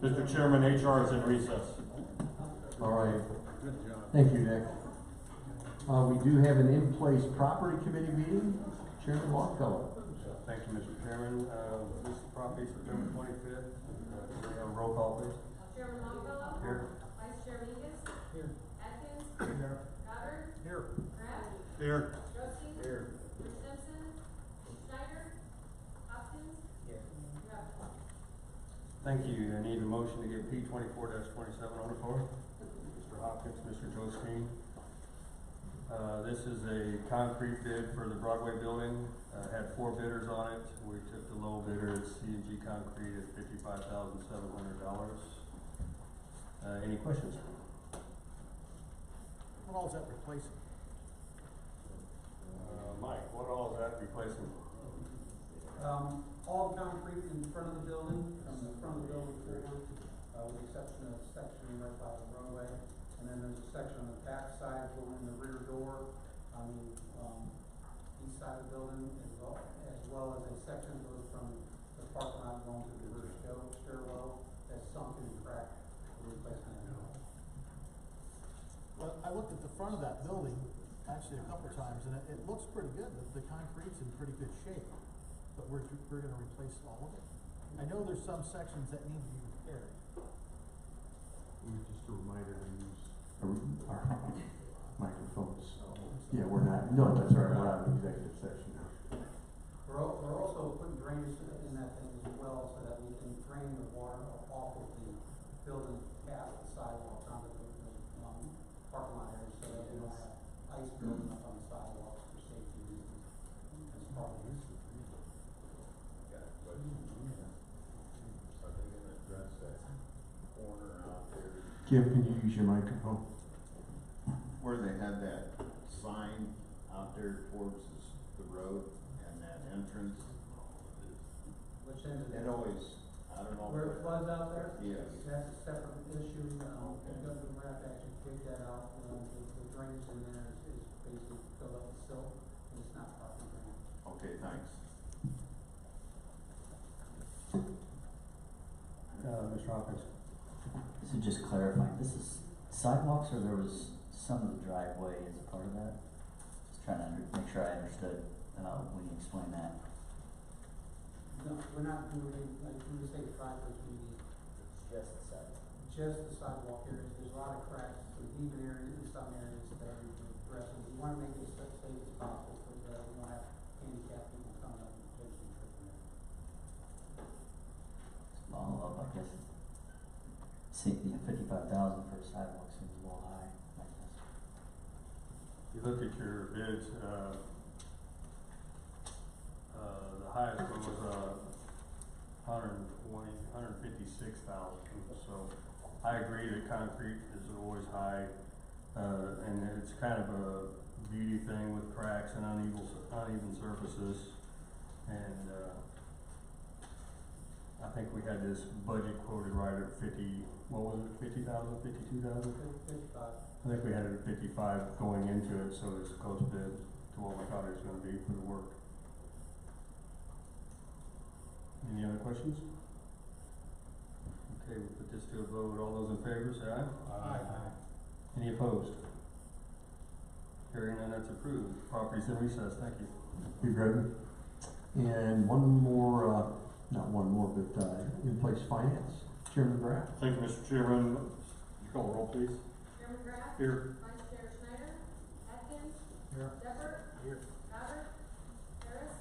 Mr. Chairman, HR is in recess. All right. Thank you, Nick. We do have an in-place property committee meeting. Chairman Longfellow. Thank you, Mr. Chairman. This is property September 25th. Can we have a roll call, please? Chairman Longfellow? Here. Vice Chair Mingus? Here. Atkins? Here. Goddard? Here. Kraft? Here. Josie? Here. Simpson? Schneider? Hopkins? Here. Rupp. Thank you. I need a motion to get P 24-27 on the floor. Mr. Hopkins, Mr. Josephine. This is a concrete bid for the Broadway building. Had 4 bidders on it. We took the low bidder at C&G Concrete at $55,700. Any questions? What all is that replacing? Mike, what all is that replacing? All concrete in front of the building, from the front of the building forward, with the exception of a section right by the runway. And then there's a section on the back side going in the rear door on the east side of the building, as well as a section that goes from the parking lot going to the rear stairwell that's sunk and cracked. Replacement. Well, I looked at the front of that building actually a couple times, and it looks pretty good. The concrete's in pretty good shape, but we're going to replace all of it. I know there's some sections that need to be repaired. Just a reminder to use our microphones. Yeah, we're not. No, that's all right. We're out of the executive session now. We're also putting drainage in that thing as well, so that we can drain the water off of the building past the sidewalks onto the parking lot area, so that we don't have ice building up on the sidewalks for safety reasons. As part of this. Got a question. Are they gonna address that corner out there Kim, can you use your microphone? where they had that sign out there towards the road and that entrance? Which end It always, I don't know. where it floods out there? Yes. That's a separate issue. Okay. We're gonna have to actually dig that out. The drainage in there is basically filled up with silt, and it's not properly drained. Okay, thanks. Mr. Hopkins. So just clarifying, this is sidewalks, or there was some of the driveway as a part of that? Just trying to make sure I understood, when you explained that. No, we're not doing, like, when we say driveways, we need Just the sidewalk. just the sidewalk areas. There's a lot of cracks, some even areas in some areas that we can address. And we wanna make it as safe as possible, so that we don't have handicapped people coming up and potentially tripping it. Follow up, I guess. See, you know, 55,000 for a sidewalk seems a little high, I guess. You look at your bids, the highest one was, 156,000. So I agree that concrete is always high, and it's kind of a beauty thing with cracks and uneven surfaces. And, I think we had this budget quoted right at 50, what was it, 50,000, 52,000? 55. I think we had it at 55 going into it, so it's a close bid to what we thought it was gonna be for the work. Any other questions? Okay, we'll put this to a vote. All those in favor say aye. Aye. Any opposed? Hearing none, that's approved. Property's in recess, thank you. Thank you, Greg. And one more, not one more, but in-place finance. Chairman Graff. Thank you, Mr. Chairman. Would you call the roll, please? Chairman Graff? Here. Vice Chair Schneider? Atkins? Here. Deppert? Here. Goddard? Harris?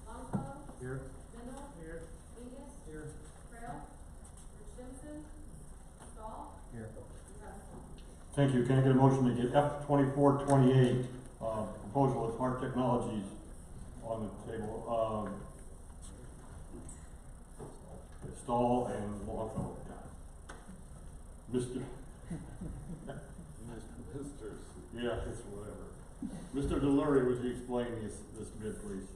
Longfellow? Here. Mendel? Here. Mingus? Here. Trail? Simpson? Stahl? Here. Rupp. Thank you. Can I get a motion to get F2428, proposal with Smart Technologies on the table? Stahl and Longfellow. Mr. Yeah, it's whatever. Mr. Delury, would you explain this bid, please?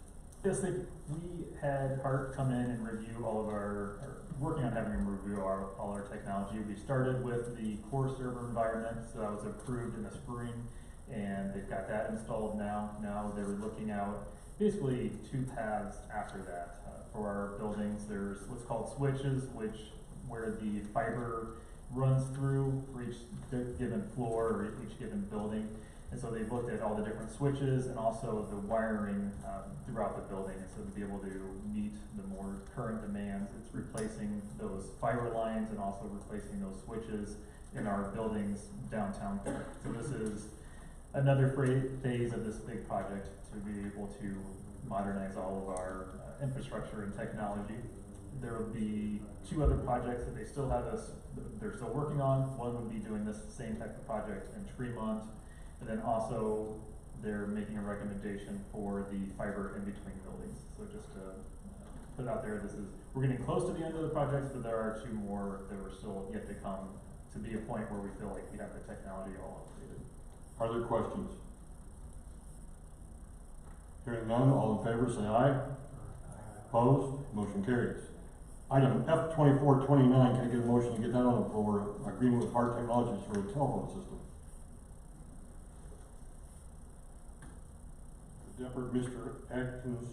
Yes, we had Hart come in and review all of our, or working on having him review all our technology. We started with the core server environment, so that was approved in the spring, and they've got that installed now. Now they're looking out basically 2 paths after that. For our buildings, there's what's called switches, which where the fiber runs through for each given floor or each given building. And so they've looked at all the different switches and also the wiring throughout the building. And so to be able to meet the more current demands, it's replacing those fiber lines and also replacing those switches in our buildings downtown. So this is another phase of this big project to be able to modernize all of our infrastructure and technology. There will be 2 other projects that they're still working on. One would be doing this same type of project in Tremont. And then also, they're making a recommendation for the fiber in between buildings. So just to put it out there, we're getting close to the end of the projects, but there are 2 more that are still yet to come to be a point where we feel like we have the technology all updated. Are there questions? Hearing none, all in favor say aye. Opposed? Motion carries. Item F 2429, can I get a motion to get that on the floor? Agreement with Hart Technologies for a telephone system. Deppert, Mr. Atkins.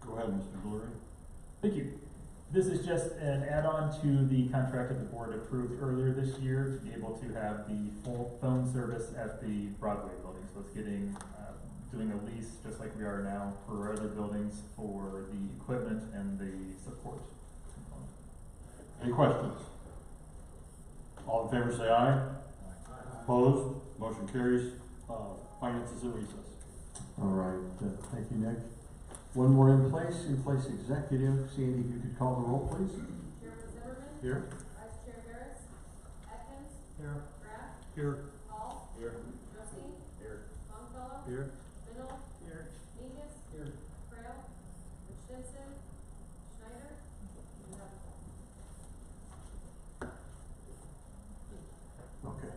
Go ahead, Mr. Delury. Thank you. This is just an add-on to the contract that the board approved earlier this year to be able to have the full phone service at the Broadway building. So it's getting, doing a lease just like we are now for other buildings for the equipment and the support component. Any questions? All in favor say aye. Opposed? Motion carries. Finance is in recess. All right, thank you, Nick. One more in place executive. Sandy, if you could call the roll, please. Chairman Zimmerman. Here. Vice Chair Harris. Atkins. Here. Graff. Here. Hall. Here. Josie. Here. Longfellow. Here. Mennel. Here. Mingus. Here. Trail. Richardson. Schneider. And Tazewell. Okay.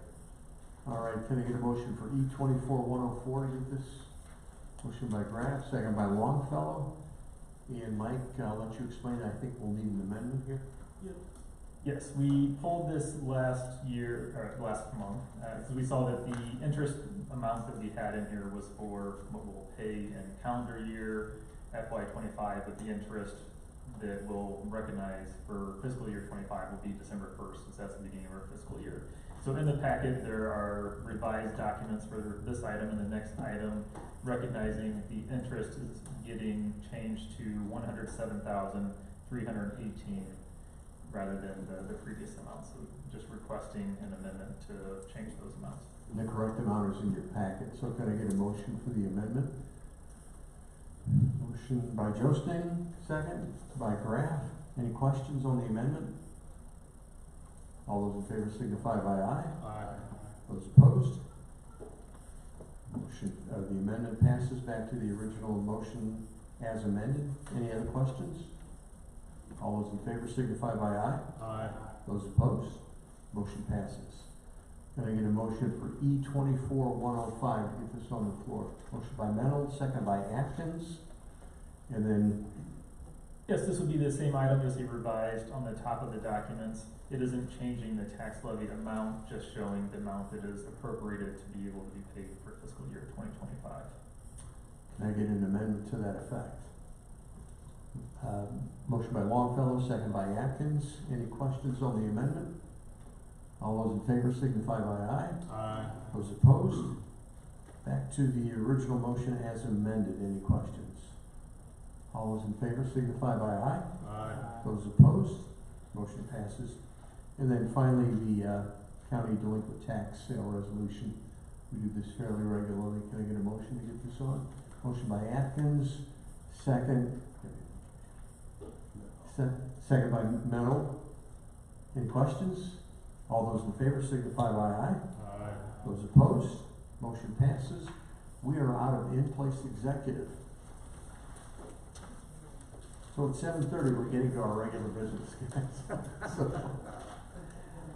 All right, can I get a motion for E 24-104 to get this? Motion by Graff, second by Longfellow. And Mike, I'll let you explain. I think we'll need an amendment here. Yes, we pulled this last month, because we saw that the interest amount that we had in here was for what we'll pay in calendar year FY25, but the interest that we'll recognize for fiscal year 25 will be December 1st, since that's the beginning of our fiscal year. So in the packet, there are revised documents for this item and the next item, recognizing the interest is getting changed to $107,318 rather than the previous amount. So just requesting an amendment to change those amounts. And the correct amount is in your packet. So can I get a motion for the amendment? Motion by Joesting, second by Graff. Any questions on the amendment? All those in favor signify by aye. Aye. Those opposed? Motion, the amendment passes back to the original motion as amended. Any other questions? All those in favor signify by aye. Aye. Those opposed? Motion passes. Can I get a motion for E 24-105 to get this on the floor? Motion by Mennel, second by Atkins. And then, Yes, this would be the same item, just revised on the top of the documents. It isn't changing the tax levy amount, just showing the amount that is appropriated to be able to be paid for fiscal year 2025. can I get an amendment to that effect? Motion by Longfellow, second by Atkins. Any questions on the amendment? All those in favor signify by aye. Aye. Those opposed? Back to the original motion as amended. Any questions? All those in favor signify by aye. Aye. Those opposed? Motion passes. And then finally, the county delinquent tax sale resolution. We do this fairly regularly. Can I get a motion to get this on? Motion by Atkins, second by Mennel. Any questions? All those in favor signify by aye. Aye. Those opposed? Motion passes. We are out of in-place executive. So at 7:30, we're getting to our regular business, guys.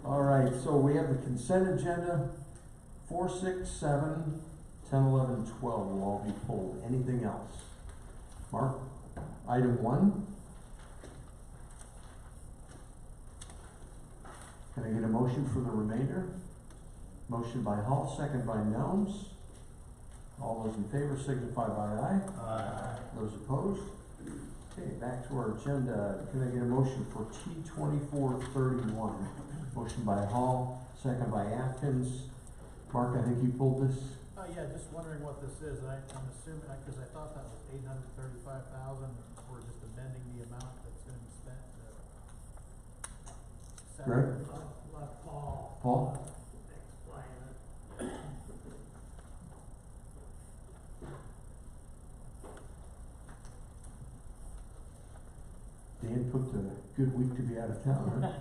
All right, so we have the consent agenda. 4, 6, 7, 10, 11, 12 will all be pulled. Anything else? Mark, item 1. Can I get a motion for the remainder? Motion by Hall, second by Nelms. All those in favor signify by aye. Aye. Those opposed? Okay, back to our agenda. Can I get a motion for T 2431? Motion by Hall, second by Atkins. Mark, I think you pulled this. Yeah, just wondering what this is, I'm assuming, cause I thought that was $835,000, we're just amending the amount that's gonna be spent to. Greg? Let Paul. Paul? Explain it. Dan took a good week to be out of town, huh?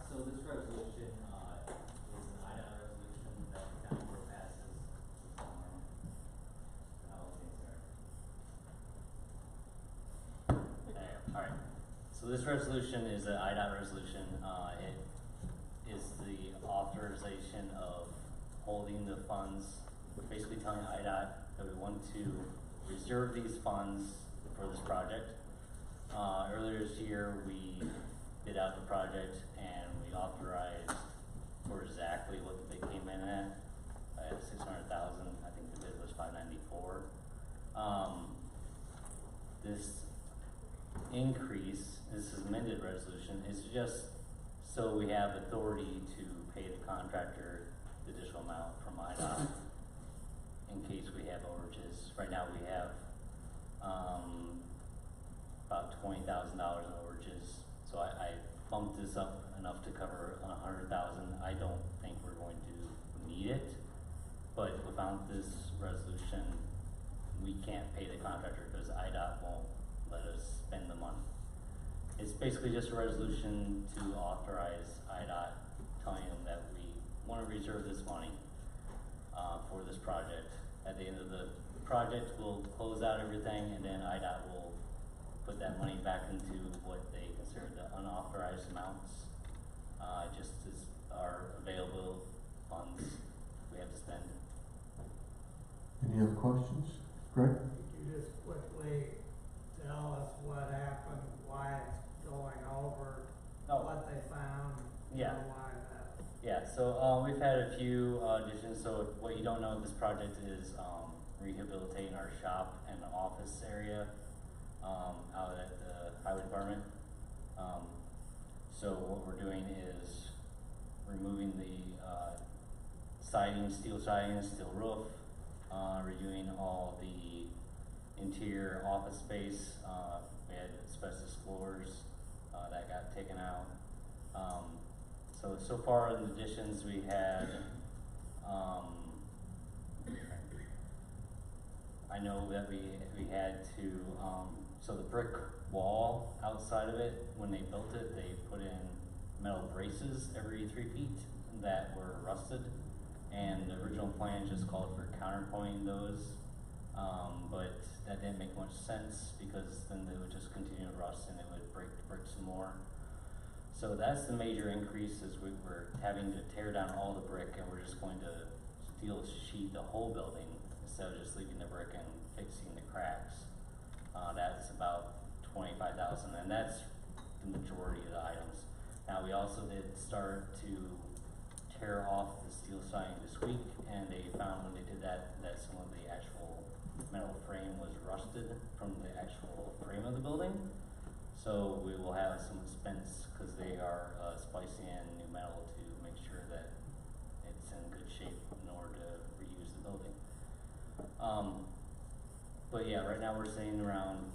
So this resolution, is an IDOT resolution that the county board passes tomorrow. How things are. Alright, so this resolution is an IDOT resolution, it is the authorization of holding the funds, basically telling IDOT that we want to reserve these funds for this project. Earlier this year, we bid out the project and we authorized for exactly what they came in at 600,000. I think the bid was 594. This increase, this amended resolution, is just so we have authority to pay the contractor the additional amount from IDOT in case we have overages. Right now we have about $20,000 in overages. So I bumped this up enough to cover 100,000. I don't think we're going to need it, but without this resolution, we can't pay the contractor because IDOT won't let us spend the money. It's basically just a resolution to authorize IDOT, telling them that we want to reserve this money for this project. At the end of the project, we'll close out everything, and then IDOT will put that money back into what they consider the unauthorized amounts, just as our available funds we have to spend. Any other questions? Greg? Could you just quickly tell us what happened, why it's going over, Oh. what they found? Yeah. Why that? Yeah, so we've had a few additions. So what you don't know, this project is rehabilitating our shop and office area out at the highway department. So what we're doing is removing the siding, steel roof, redoing all the interior office space. We had asbestos floors that got taken out. So far in the additions we had, I know that we had to, so the brick wall outside of it, when they built it, they put in metal braces every 3 feet that were rusted. And the original plan just called for counterpointing those, but that didn't make much sense because then they would just continue to rust and it would break the brick some more. So that's the major increase, is we're having to tear down all the brick and we're just going to steel sheet the whole building instead of just leaving the brick and fixing the cracks. That's about $25,000, and that's the majority of the items. Now we also did start to tear off the steel siding this week, and they found when they did that some of the actual metal frame was rusted from the actual frame of the building. So we will have some expense because they are splicing in new metal to make sure that it's in good shape in order to reuse the building. But yeah, right now we're sitting around,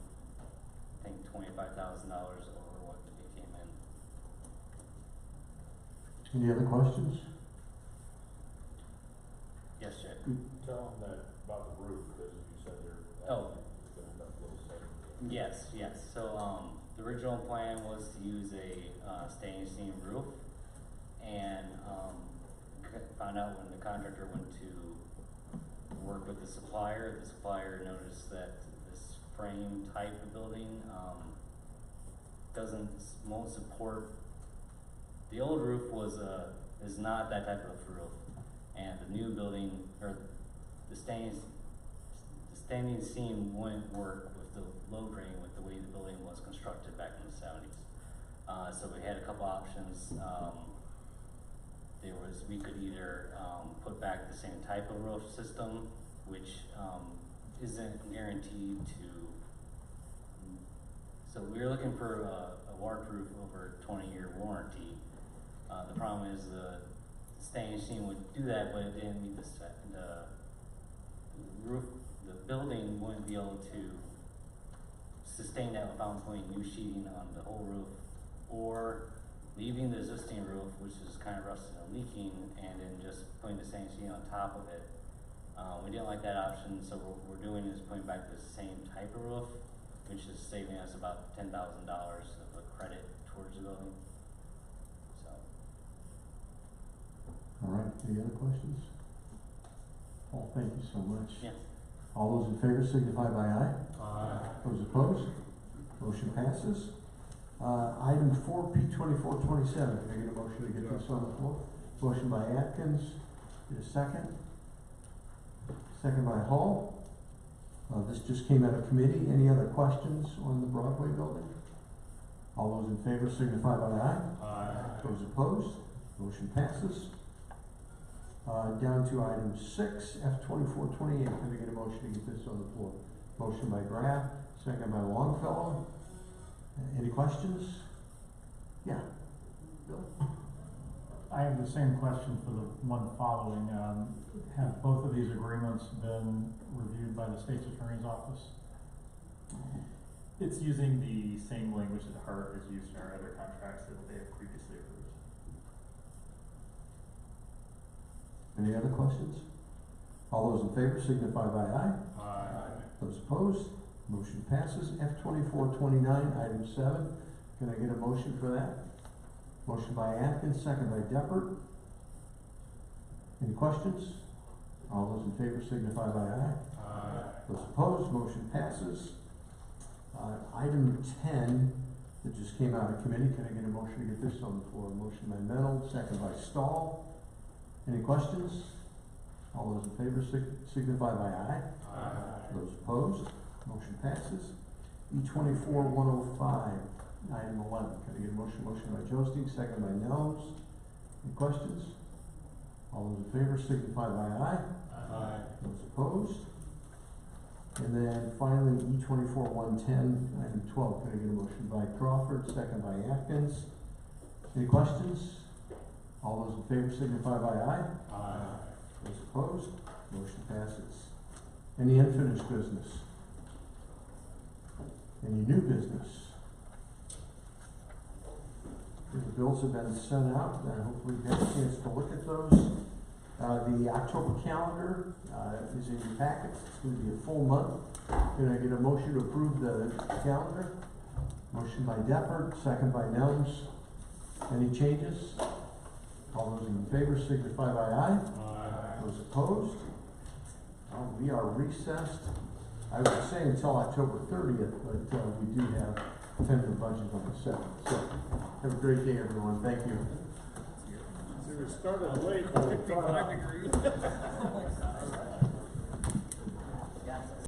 I think, $25,000 over what they came in. Any other questions? Yes, Jack? Tell them that about the roof, because you said they're. Oh. Gonna end up a little set. Yes. So the original plan was to use a stainless steel roof, and found out when the contractor went to work with the supplier noticed that this frame type of building won't support. The old roof is not that type of roof, and the new building, or the standing seam wouldn't work with the load rating with the way the building was constructed back in the 70s. So we had a couple options. we could either, put back the same type of roof system, which, isn't guaranteed to. So we were looking for a waterproof over 20-year warranty. The problem is the staining sheet would do that, but it didn't meet the roof, the building wouldn't be able to sustain that without putting new sheeting on the whole roof, or leaving the existing roof, which is kind of rusted and leaking, and then just putting the same sheet on top of it. We didn't like that option, so what we're doing is putting back the same type of roof, which is saving us about $10,000 of a credit towards the building. So, All right, any other questions? Paul, thank you so much. yeah. All those in favor signify by aye. Aye. Those opposed? Motion passes. Item 4P2427, can I get a motion to get this on the floor? Motion by Atkins, get a second. Second by Hall. This just came out of committee. Any other questions on the Broadway building? All those in favor signify by aye. Aye. Those opposed? Motion passes. Down to item 6, F2428, can I get a motion to get this on the floor? Motion by Graff, second by Longfellow. Any questions? Yeah. Bill? I have the same question for the one following. Have both of these agreements been reviewed by the state's attorney's office? It's using the same language that Hart has used in our other contracts that they have previously approved. Any other questions? All those in favor signify by aye. Aye. Those opposed? Motion passes. F2429, item 7. Can I get a motion for that? Motion by Atkins, second by Deppert. Any questions? All those in favor signify by aye. Aye. Those opposed? Motion passes. Item 10, that just came out of committee. Can I get a motion to get this on the floor? Motion by Mennel, second by Stahl. Any questions? All those in favor signify by aye. Aye. Those opposed? Motion passes. E24-105, item 11. Can I get a motion? Motion by Joesting, second by Nels. Any questions? All those in favor signify by aye. Aye. Those opposed? And then finally, E24-110, item 12. Can I get a motion by Crawford, second by Atkins? Any questions? All those in favor signify by aye. Aye. Those opposed? Motion passes. Any unfinished business? Any new business? The bills have been sent out, and hopefully you get a chance to look at those. The October calendar is in your packets. It's going to be a full month. Can I get a motion to approve the calendar? Motion by Deppert, second by Nelms. Any changes? All those in favor signify by aye. Aye. Those opposed? We are recessed, I would say until October 30th, but we do have tentative budget on the 7th. So, have a great day, everyone. Thank you. We started late, but we tried.